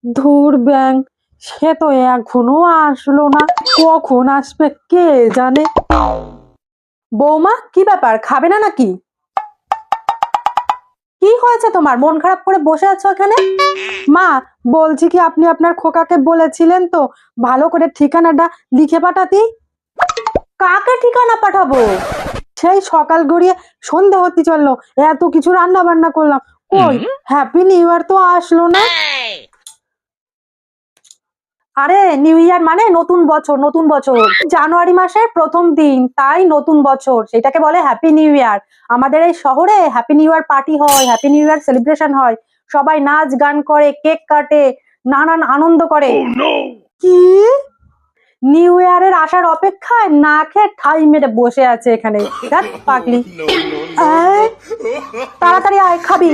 ধুর ব্যাং, সে তো এখনো আসলো না, কখন আসবে কে জানে। বৌমা, কি ব্যাপার, খাবে না নাকি? কি হয়েছে তোমার, মন খারাপ করে বসে আছো এখানে? মা, বলছি কি আপনি আপনার খোকাকে বলেছিলেন তো ভালো করে ঠিকানাটা লিখে পাঠাতে? কাকে ঠিকানা পাঠাবো? সেই সকাল গড়িয়ে সন্ধে হতে চললো, এত কিছু রান্না বান্না করলাম, কই হ্যাপি নিউ ইয়ার তো আসলো না। আরে নিউ ইয়ার মানে নতুন বছর, নতুন বছর জানুয়ারি মাসের প্রথম দিন, তাই নতুন বছর, সেটাকে বলে হ্যাপি নিউ ইয়ার। আমাদের এই শহরে হ্যাপি নিউ ইয়ার পার্টি হয়, হ্যাপি নিউ ইয়ার সেলিব্রেশন হয়, সবাই নাচ গান করে, কেক কাটে, নানান আনন্দ করে। কি? নিউ ইয়ারের আসার অপেক্ষায় না খেয়ে ঠাই মেরে বসে আছে এখানে, দেখ পাগলি। এই, তাড়াতাড়ি আয়, খাবি।